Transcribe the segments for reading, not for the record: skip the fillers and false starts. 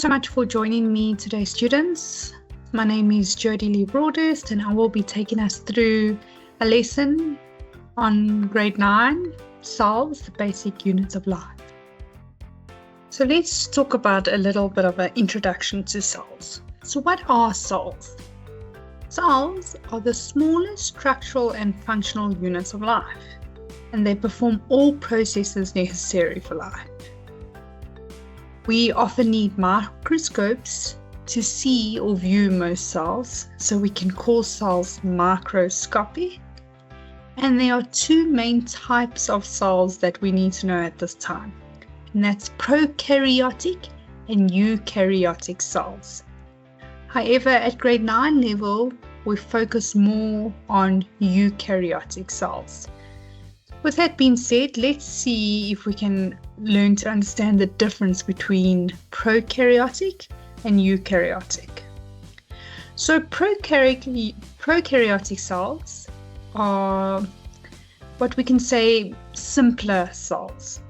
so much for joining me today, students. My name is JL Broadhurst, and I will be taking us through a lesson on grade 9, cells, the basic units of life. So let's talk about a little bit of an introduction to cells. So what are cells? Cells are the smallest structural and functional units of life, and they perform all processes necessary for life. We often need microscopes to see or view most cells, so we can call cells microscopic. And there are two main types of cells that we need to know at this time, and that's prokaryotic and eukaryotic cells. However, at grade 9 level, we focus more on eukaryotic cells. With that being said, let's see if we can learn to understand the difference between prokaryotic and eukaryotic. So prokaryotic cells are what we can say simpler cells.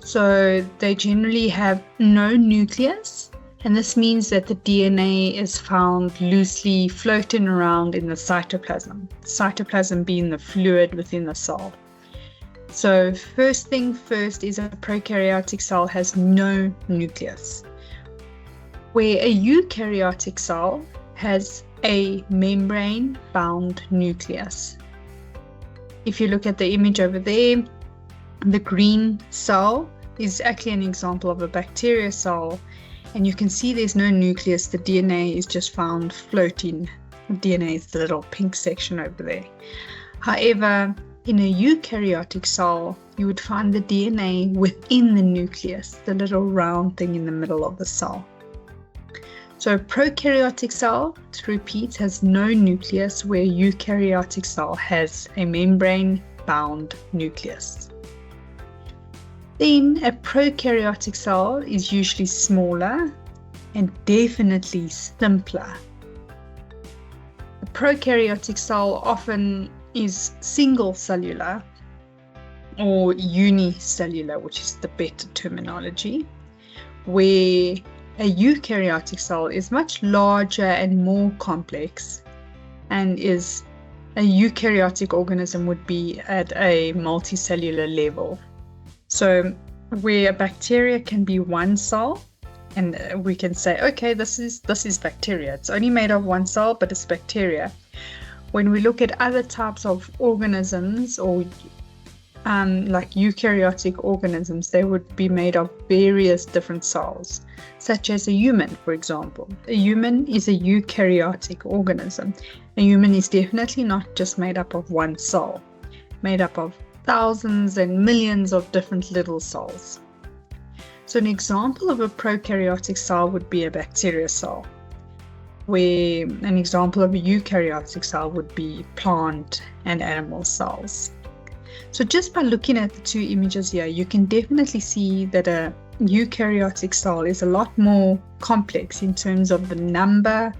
So they generally have no nucleus, and this means that the DNA is found loosely floating around in the cytoplasm being the fluid within the cell. So first thing first is a prokaryotic cell has no nucleus, where a eukaryotic cell has a membrane-bound nucleus. If you look at the image over there, the green cell is actually an example of a bacteria cell, and you can see there's no nucleus, the DNA is just found floating. The DNA is the little pink section over there. However, in a eukaryotic cell, you would find the DNA within the nucleus, the little round thing in the middle of the cell. So a prokaryotic cell, to repeat, has no nucleus, where a eukaryotic cell has a membrane-bound nucleus. Then a prokaryotic cell is usually smaller and definitely simpler. A prokaryotic cell often is single cellular or unicellular, which is the better terminology, where a eukaryotic cell is much larger and more complex, and is a eukaryotic organism would be at a multicellular level. So where a bacteria can be one cell, and we can say, okay, this is bacteria. It's only made of one cell, but it's bacteria. When we look at other types of organisms, or like eukaryotic organisms, they would be made of various different cells, such as a human, for example. A human is a eukaryotic organism. A human is definitely not just made up of one cell, made up of thousands and millions of different little cells. So an example of a prokaryotic cell would be a bacteria cell, where an example of a eukaryotic cell would be plant and animal cells. So just by looking at the two images here, you can definitely see that a eukaryotic cell is a lot more complex in terms of the number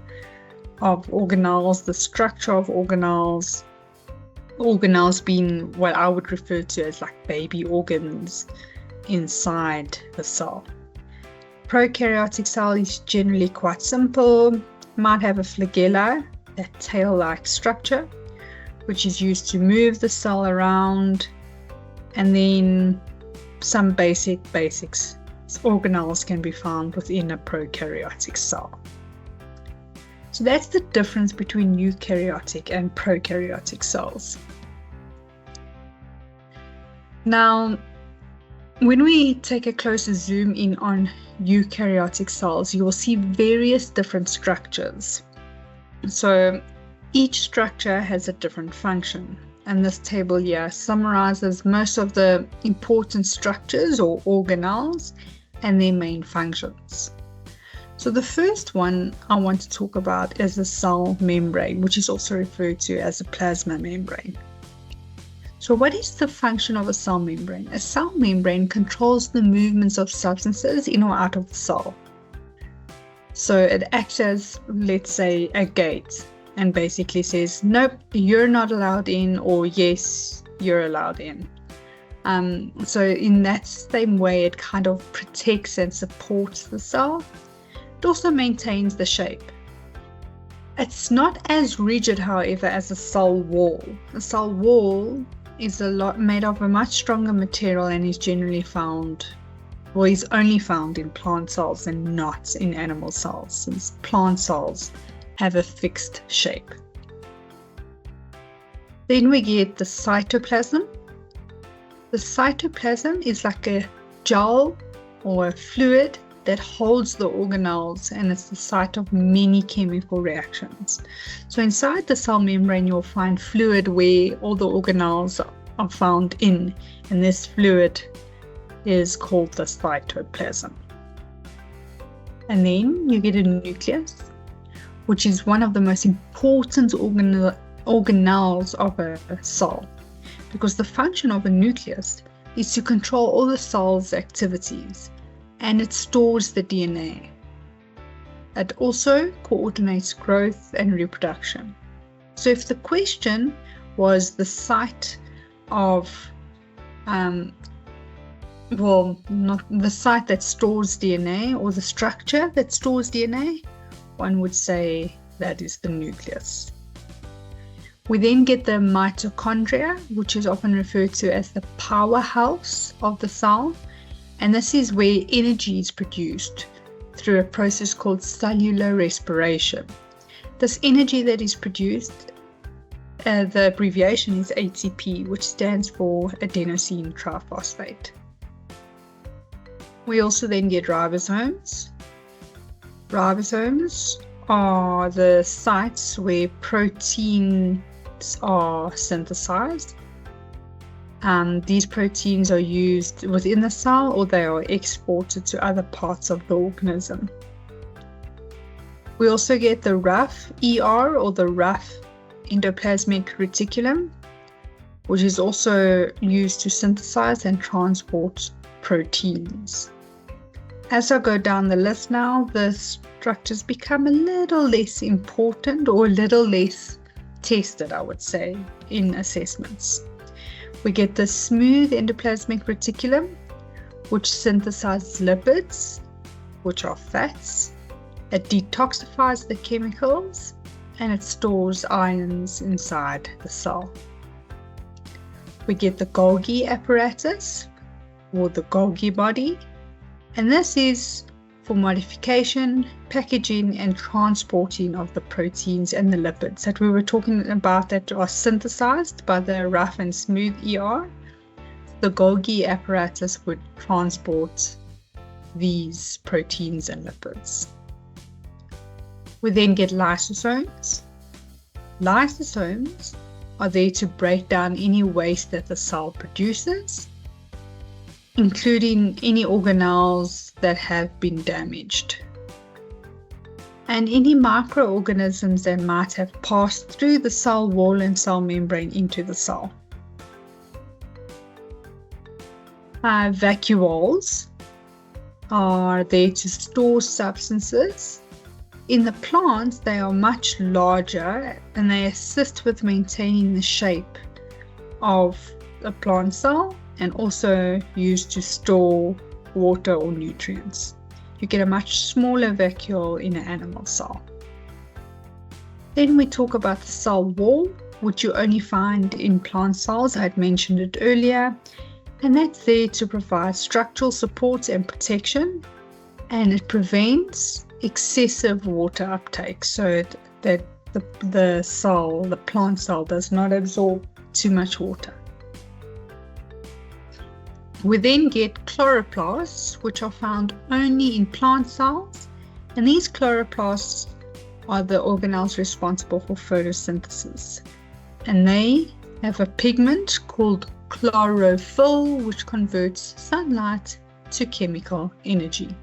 of organelles, the structure of organelles being what I would refer to as like baby organs inside the cell. Prokaryotic cell is generally quite simple. Might have a flagella, that tail-like structure, which is used to move the cell around, and then some basics organelles can be found within a prokaryotic cell. So that's the difference between eukaryotic and prokaryotic cells. Now, when we take a closer zoom in on eukaryotic cells, you will see various different structures. So each structure has a different function, and this table here summarizes most of the important structures or organelles and their main functions. So the first one I want to talk about is the cell membrane, which is also referred to as a plasma membrane. So what is the function of a cell membrane? A cell membrane controls the movements of substances in or out of the cell. So it acts as, let's say, a gate, and basically says, nope, you're not allowed in, or yes, you're allowed in. So in that same way, it kind of protects and supports the cell. It also maintains the shape. It's not as rigid, however, as a cell wall. A cell wall is made of a much stronger material and is generally found, or is only found in plant cells and not in animal cells, since plant cells have a fixed shape. Then we get the cytoplasm. The cytoplasm is like a gel or a fluid that holds the organelles, and it's the site of many chemical reactions. So inside the cell membrane, you'll find fluid where all the organelles are found in, and this fluid is called the cytoplasm. And then you get a nucleus, which is one of the most important organelles of a cell, because the function of a nucleus is to control all the cell's activities, and it stores the DNA. It also coordinates growth and reproduction. So if the question was the site of, not the site that stores DNA or the structure that stores DNA, one would say that is the nucleus. We then get the mitochondria, which is often referred to as the powerhouse of the cell. And this is where energy is produced through a process called cellular respiration. This energy that is produced, the abbreviation is ATP, which stands for adenosine triphosphate. We also then get ribosomes. Ribosomes are the sites where proteins are synthesized. These proteins are used within the cell, or they are exported to other parts of the organism. We also get the rough ER, or the rough endoplasmic reticulum, which is also used to synthesize and transport proteins. As I go down the list now, the structures become a little less important, or a little less tested, I would say, in assessments. We get the smooth endoplasmic reticulum, which synthesizes lipids, which are fats. It detoxifies the chemicals, and it stores ions inside the cell. We get the Golgi apparatus, or the Golgi body, and this is for modification, packaging, and transporting of the proteins and the lipids that we were talking about that are synthesized by the rough and smooth ER. The Golgi apparatus would transport these proteins and lipids. We then get lysosomes. Lysosomes are there to break down any waste that the cell produces, including any organelles that have been damaged, and any microorganisms that might have passed through the cell wall and cell membrane into the cell. Vacuoles are there to store substances. In the plants, they are much larger, and they assist with maintaining the shape of a plant cell, and also used to store water or nutrients. You get a much smaller vacuole in an animal cell. Then we talk about the cell wall, which you only find in plant cells. I had mentioned it earlier, and that's there to provide structural support and protection, and it prevents excessive water uptake so that the plant cell does not absorb too much water. We then get chloroplasts, which are found only in plant cells, and these chloroplasts are the organelles responsible for photosynthesis, and they have a pigment called chlorophyll, which converts sunlight to chemical energy.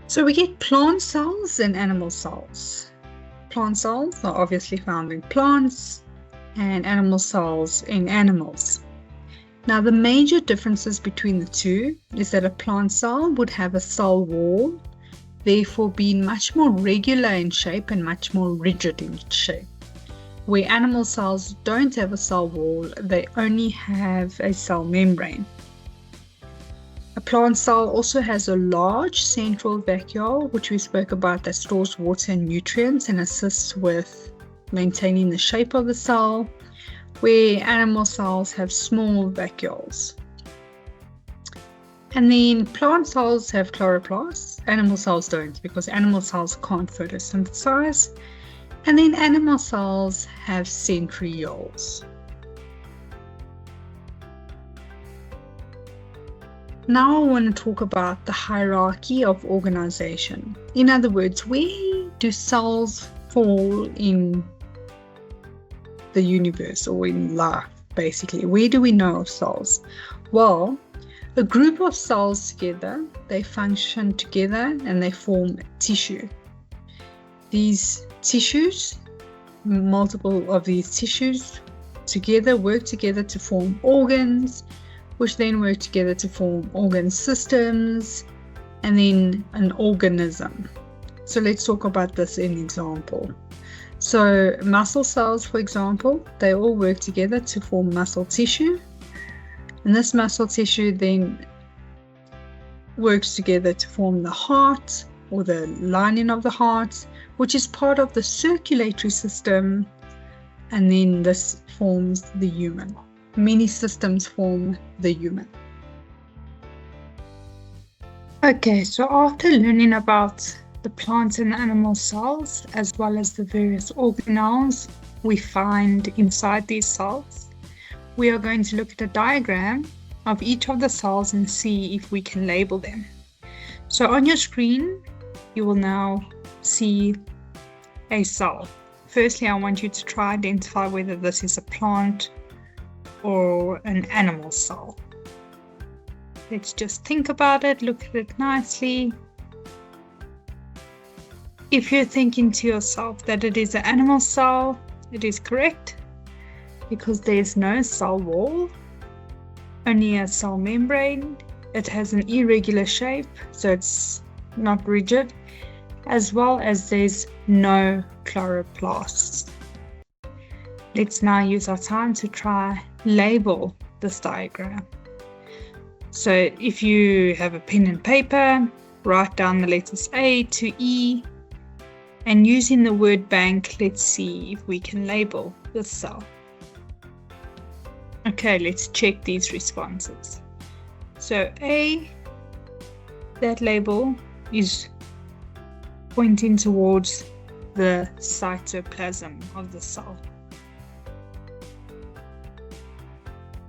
So we get plant cells and animal cells. Plant cells are obviously found in plants, and animal cells in animals. Now, the major differences between the two is that a plant cell would have a cell wall, therefore being much more regular in shape and much more rigid in shape. Where animal cells don't have a cell wall, they only have a cell membrane. A plant cell also has a large central vacuole, which we spoke about, that stores water and nutrients and assists with maintaining the shape of the cell, where animal cells have small vacuoles. And then plant cells have chloroplasts, animal cells don't, because animal cells can't photosynthesize. And then animal cells have centrioles. Now I want to talk about the hierarchy of organization. In other words, where do cells fall in the universe or in life, basically? Where do we know of cells? Well, a group of cells together, they function together and they form tissue. These tissues, multiple of these tissues together work together to form organs, which then work together to form organ systems, and then an organism. So let's talk about this in example. So muscle cells, for example, they all work together to form muscle tissue. And this muscle tissue then works together to form the heart, or the lining of the heart, which is part of the circulatory system. And then this forms the human. Many systems form the human. Okay, so after learning about the plant and animal cells, as well as the various organelles we find inside these cells, we are going to look at a diagram of each of the cells and see if we can label them. So on your screen, you will now see a cell. Firstly, I want you to try to identify whether this is a plant or an animal cell. Let's just think about it, look at it nicely. If you're thinking to yourself that it is an animal cell, it is correct, because there's no cell wall, only a cell membrane. It has an irregular shape, so it's not rigid, as well as there's no chloroplasts. Let's now use our time to try label this diagram. So if you have a pen and paper, write down the letters A to E, and using the word bank, let's see if we can label this cell. Okay, let's check these responses. So A, that label is pointing towards the cytoplasm of the cell.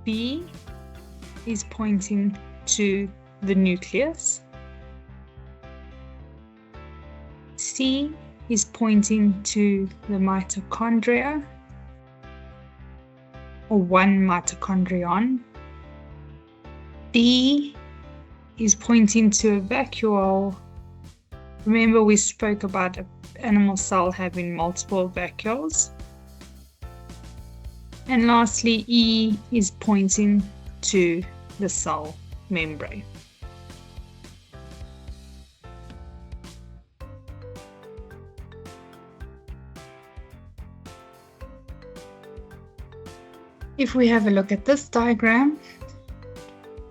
B is pointing to the nucleus. C is pointing to the mitochondria, or one mitochondrion. D is pointing to a vacuole. Remember, we spoke about an animal cell having multiple vacuoles. And lastly, E is pointing to the cell membrane. If we have a look at this diagram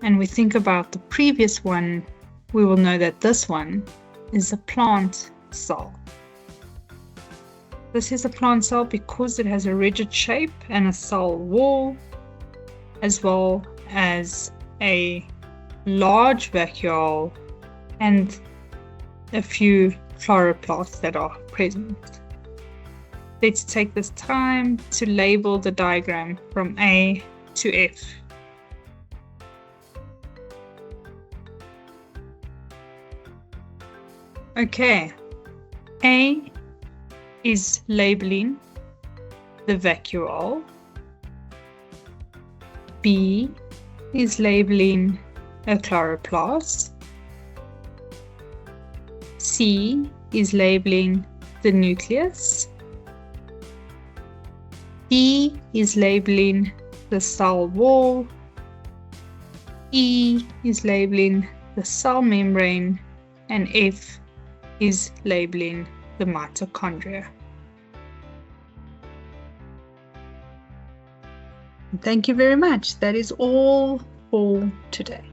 and we think about the previous one, we will know that this one is a plant cell. This is a plant cell because it has a rigid shape and a cell wall, as well as a large vacuole and a few chloroplasts that are present. Let's take this time to label the diagram from A to F. Okay, A is labeling the vacuole. B is labeling a chloroplast. C is labeling the nucleus. D is labeling the cell wall. E is labeling the cell membrane, and F is labeling the mitochondria. Thank you very much. That is all for today.